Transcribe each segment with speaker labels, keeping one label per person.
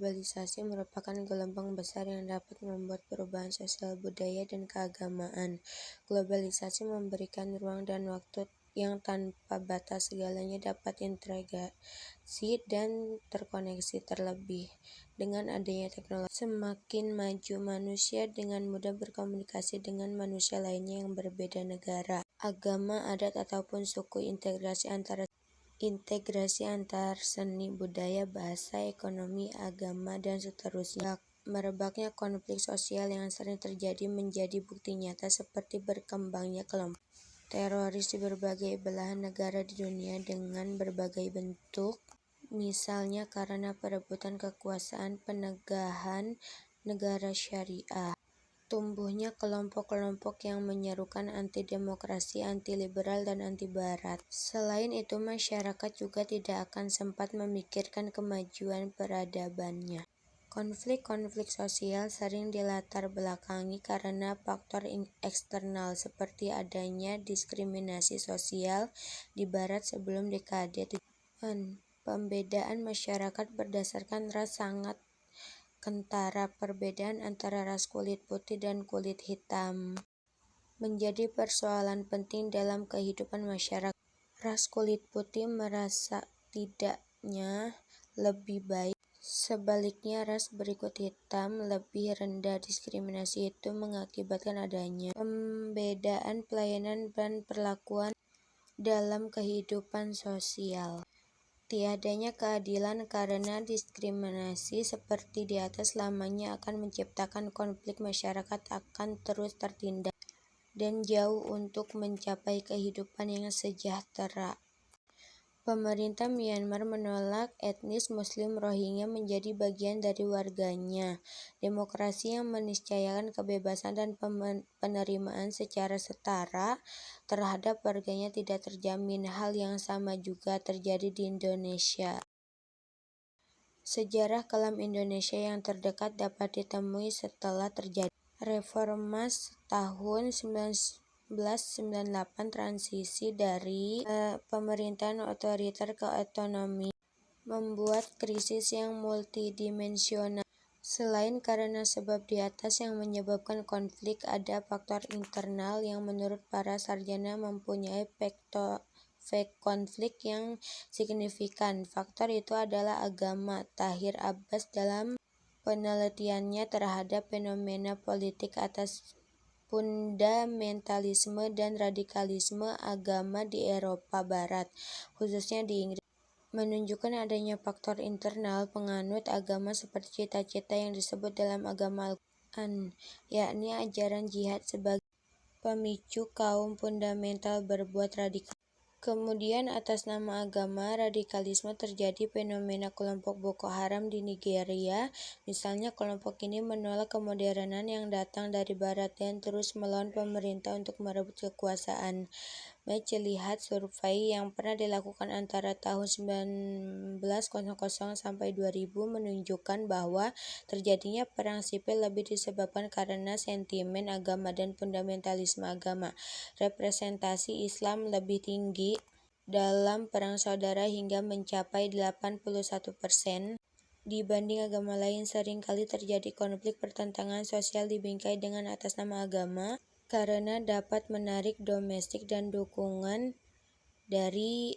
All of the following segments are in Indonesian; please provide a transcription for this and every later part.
Speaker 1: Globalisasi merupakan gelombang besar yang dapat membuat perubahan sosial budaya dan keagamaan. Globalisasi memberikan ruang dan waktu yang tanpa batas, segalanya dapat integrasi dan terkoneksi. Terlebih dengan adanya teknologi semakin maju, manusia dengan mudah berkomunikasi dengan manusia lainnya yang berbeda negara, agama, adat, ataupun suku. Integrasi antar seni, budaya, bahasa, ekonomi, agama, dan seterusnya. Merebaknya konflik sosial yang sering terjadi menjadi bukti nyata, seperti berkembangnya kelompok teroris di berbagai belahan negara di dunia dengan berbagai bentuk, misalnya karena perebutan kekuasaan, penegahan negara syariah. Tumbuhnya kelompok-kelompok yang menyerukan anti-demokrasi, anti-liberal, dan anti-barat. Selain itu, masyarakat juga tidak akan sempat memikirkan kemajuan peradabannya. Konflik-konflik sosial sering dilatar belakangi karena faktor eksternal, seperti adanya diskriminasi sosial di Barat sebelum dekade 70-an. Pembedaan masyarakat berdasarkan ras sangat kentara. Perbedaan antara ras kulit putih dan kulit hitam menjadi persoalan penting dalam kehidupan masyarakat. Ras kulit putih merasa tidaknya lebih baik, sebaliknya ras berikut hitam lebih rendah. Diskriminasi itu mengakibatkan adanya pembedaan pelayanan dan perlakuan dalam kehidupan sosial. Tiadanya keadilan karena diskriminasi seperti di atas selamanya akan menciptakan konflik. Masyarakat akan terus tertindas dan jauh untuk mencapai kehidupan yang sejahtera. Pemerintah Myanmar menolak etnis Muslim Rohingya menjadi bagian dari warganya. Demokrasi yang meniscayakan kebebasan dan penerimaan secara setara terhadap warganya tidak terjamin. Hal yang sama juga terjadi di Indonesia. Sejarah kelam Indonesia yang terdekat dapat ditemui setelah terjadi reformasi tahun 1998. Transisi dari pemerintahan otoriter ke otonomi membuat krisis yang multidimensional. Selain karena sebab di atas yang menyebabkan konflik, ada faktor internal yang menurut para sarjana mempunyai konflik yang signifikan. Faktor itu adalah agama. Tahir Abbas dalam penelitiannya terhadap fenomena politik atas fundamentalisme dan radikalisme agama di Eropa Barat, khususnya di Inggris, menunjukkan adanya faktor internal penganut agama seperti cita-cita yang disebut dalam agama Al-Quran, yakni ajaran jihad sebagai pemicu kaum fundamental berbuat radikal. Kemudian atas nama agama, radikalisme terjadi fenomena kelompok Boko Haram di Nigeria. Misalnya, kelompok ini menolak kemodernan yang datang dari Barat dan terus melawan pemerintah untuk merebut kekuasaan. Lihat survei yang pernah dilakukan antara tahun 1900 sampai 2000 menunjukkan bahwa terjadinya perang sipil lebih disebabkan karena sentimen agama dan fundamentalisme agama. Representasi Islam lebih tinggi dalam perang saudara hingga mencapai 81% dibanding agama lain. Seringkali terjadi konflik pertentangan sosial di bingkai dengan atas nama agama karena dapat menarik domestik dan dukungan dari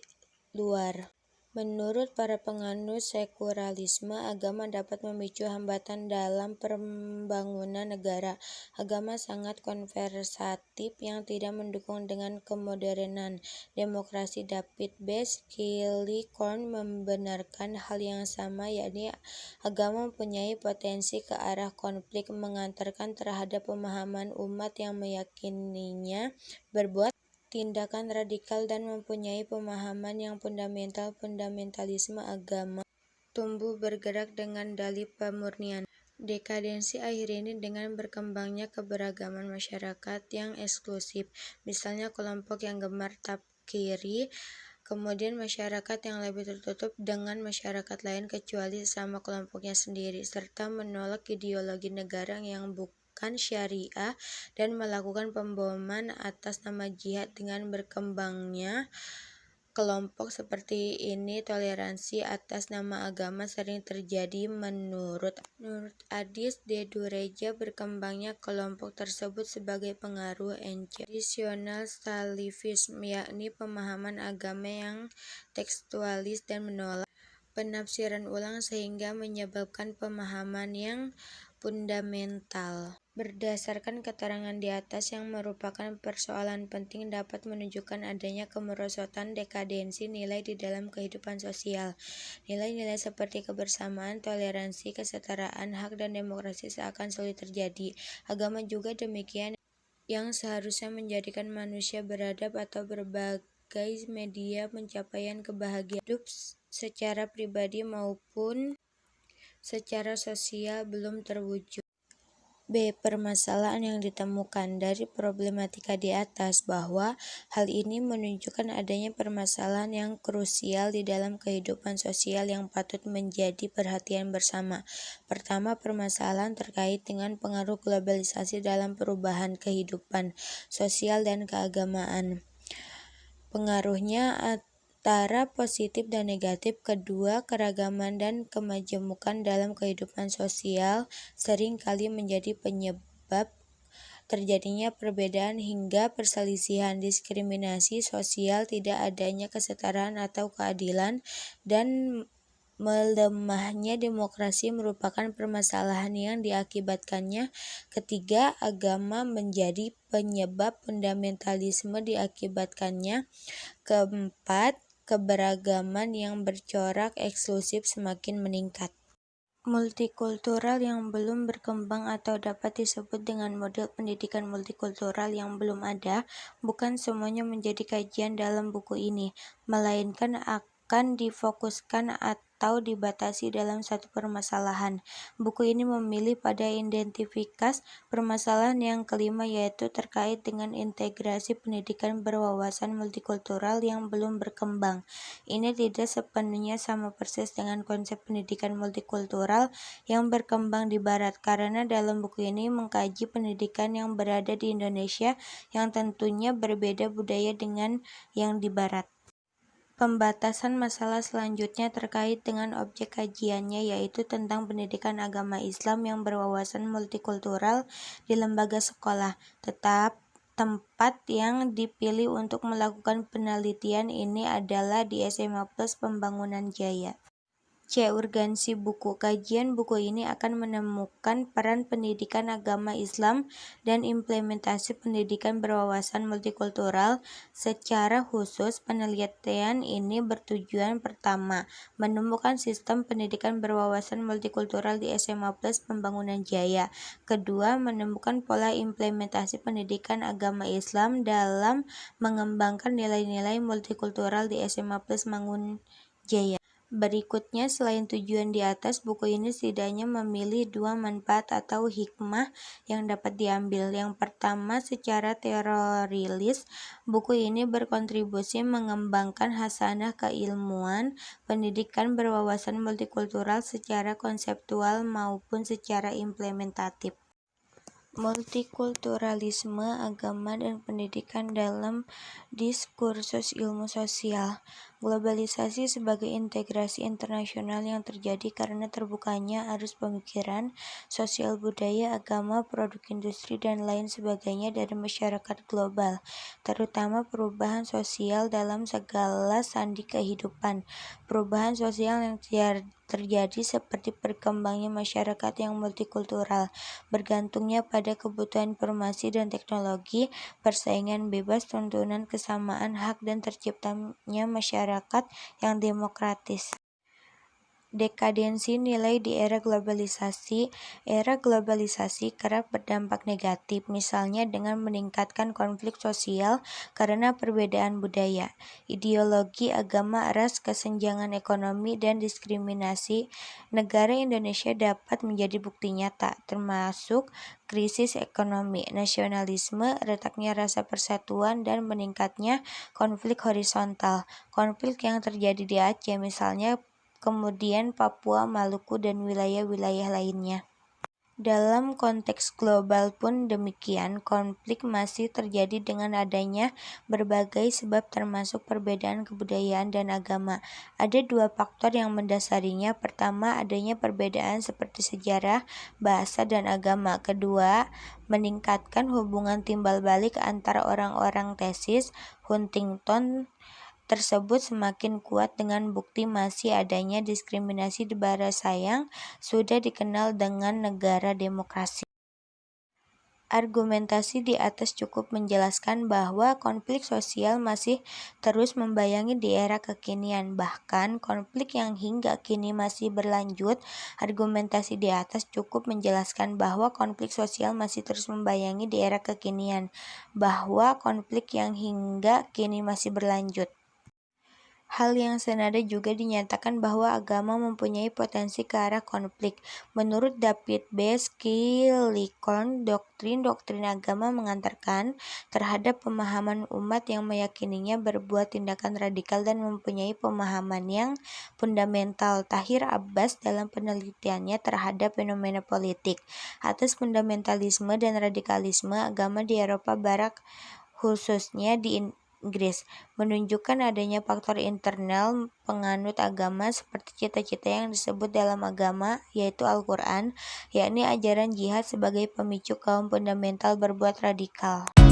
Speaker 1: luar. Menurut para penganut sekularisme, agama dapat memicu hambatan dalam pembangunan negara. Agama sangat konservatif yang tidak mendukung dengan kemodernan demokrasi. David B. Skillicorn membenarkan hal yang sama, yakni agama mempunyai potensi ke arah konflik, mengantarkan terhadap pemahaman umat yang meyakininya berbuat tindakan radikal dan mempunyai pemahaman yang fundamentalisme agama tumbuh bergerak dengan dalih pemurnian. Dekadensi akhir ini dengan berkembangnya keberagaman masyarakat yang eksklusif, misalnya kelompok yang gemar takfiri, kemudian masyarakat yang lebih tertutup dengan masyarakat lain kecuali sesama kelompoknya sendiri, serta menolak ideologi negara yang bukan syariah dan melakukan pemboman atas nama jihad. Dengan berkembangnya kelompok seperti ini toleransi atas nama agama sering terjadi. Menurut Adis de Dureja, berkembangnya kelompok tersebut sebagai pengaruh tradisional salafisme, yakni pemahaman agama yang tekstualis dan menolak penafsiran ulang sehingga menyebabkan pemahaman yang fundamental. Berdasarkan keterangan di atas yang merupakan persoalan penting dapat menunjukkan adanya kemerosotan dekadensi nilai di dalam kehidupan sosial. Nilai-nilai seperti kebersamaan, toleransi, kesetaraan, hak, dan demokrasi seakan sulit terjadi. Agama juga demikian, yang seharusnya menjadikan manusia beradab atau berbagai media pencapaian kebahagiaan hidup secara pribadi maupun secara sosial belum terwujud. B. Permasalahan yang ditemukan dari problematika di atas bahwa hal ini menunjukkan adanya permasalahan yang krusial di dalam kehidupan sosial yang patut menjadi perhatian bersama. Pertama, permasalahan terkait dengan pengaruh globalisasi dalam perubahan kehidupan sosial dan keagamaan. Pengaruhnya antara positif dan negatif. Kedua, keragaman dan kemajemukan dalam kehidupan sosial sering kali menjadi penyebab terjadinya perbedaan hingga perselisihan, diskriminasi sosial, tidak adanya kesetaraan atau keadilan, dan melemahnya demokrasi merupakan permasalahan yang diakibatkannya. Ketiga, agama menjadi penyebab fundamentalisme diakibatkannya. Keempat, keberagaman yang bercorak eksklusif semakin meningkat. Multikultural yang belum berkembang atau dapat disebut dengan model pendidikan multikultural yang belum ada, bukan semuanya menjadi kajian dalam buku ini, melainkan akan difokuskan atau dibatasi dalam satu permasalahan. Buku ini memilih pada identifikasi permasalahan yang kelima, yaitu terkait dengan integrasi pendidikan berwawasan multikultural yang belum berkembang. Ini tidak sepenuhnya sama persis dengan konsep pendidikan multikultural yang berkembang di Barat, karena dalam buku ini mengkaji pendidikan yang berada di Indonesia yang tentunya berbeda budaya dengan yang di Barat. Pembatasan masalah selanjutnya terkait dengan objek kajiannya, yaitu tentang pendidikan agama Islam yang berwawasan multikultural di lembaga sekolah. Tempat yang dipilih untuk melakukan penelitian ini adalah di SMA Plus Pembangunan Jaya. C. Urgensi buku. Kajian buku ini akan menemukan peran pendidikan agama Islam dan implementasi pendidikan berwawasan multikultural. Secara khusus, penelitian ini bertujuan pertama, menemukan sistem pendidikan berwawasan multikultural di SMA Plus Pembangunan Jaya. Kedua, menemukan pola implementasi pendidikan agama Islam dalam mengembangkan nilai-nilai multikultural di SMA Plus Mangun Jaya. Berikutnya, selain tujuan di atas, buku ini setidaknya memilih dua manfaat atau hikmah yang dapat diambil. Yang pertama, secara teorilis, buku ini berkontribusi mengembangkan hasanah keilmuan pendidikan berwawasan multikultural secara konseptual maupun secara implementatif. Multikulturalisme agama dan pendidikan dalam diskursus ilmu sosial. Globalisasi sebagai integrasi internasional yang terjadi karena terbukanya arus pemikiran, sosial budaya, agama, produk industri, dan lain sebagainya dari masyarakat global, terutama perubahan sosial dalam segala sandi kehidupan. Perubahan sosial yang terjadi seperti berkembangnya masyarakat yang multikultural, bergantungnya pada kebutuhan informasi dan teknologi, persaingan bebas, tuntunan kesamaan hak, dan terciptanya masyarakat yang demokratis. Dekadensi nilai di era globalisasi. Era globalisasi kerap berdampak negatif, misalnya dengan meningkatkan konflik sosial karena perbedaan budaya, ideologi, agama, ras, kesenjangan ekonomi, dan diskriminasi. Negara Indonesia dapat menjadi bukti nyata, termasuk krisis ekonomi, nasionalisme, retaknya rasa persatuan, dan meningkatnya konflik horizontal. Konflik yang terjadi di Aceh misalnya, kemudian Papua, Maluku, dan wilayah-wilayah lainnya. Dalam konteks global pun demikian, konflik masih terjadi dengan adanya berbagai sebab termasuk perbedaan kebudayaan dan agama. Ada dua faktor yang mendasarinya. Pertama, adanya perbedaan seperti sejarah, bahasa, dan agama. Kedua, meningkatkan hubungan timbal balik antara orang-orang. Tesis Huntington tersebut semakin kuat dengan bukti masih adanya diskriminasi di barat yang sudah dikenal dengan negara demokrasi. Argumentasi di atas cukup menjelaskan bahwa konflik sosial masih terus membayangi di era kekinian, bahkan konflik yang hingga kini masih berlanjut. Argumentasi di atas cukup menjelaskan bahwa konflik sosial masih terus membayangi di era kekinian, bahwa konflik yang hingga kini masih berlanjut. Hal yang senada juga dinyatakan bahwa agama mempunyai potensi ke arah konflik. Menurut David B. Skillicorn, doktrin agama mengantarkan terhadap pemahaman umat yang meyakininya berbuat tindakan radikal dan mempunyai pemahaman yang fundamental. Tahir Abbas dalam penelitiannya terhadap fenomena politik atas fundamentalisme dan radikalisme agama di Eropa Barat, khususnya di Inggris, menunjukkan adanya faktor internal penganut agama seperti cita-cita yang disebut dalam agama, yaitu Al-Quran, yakni ajaran jihad sebagai pemicu kaum fundamental berbuat radikal.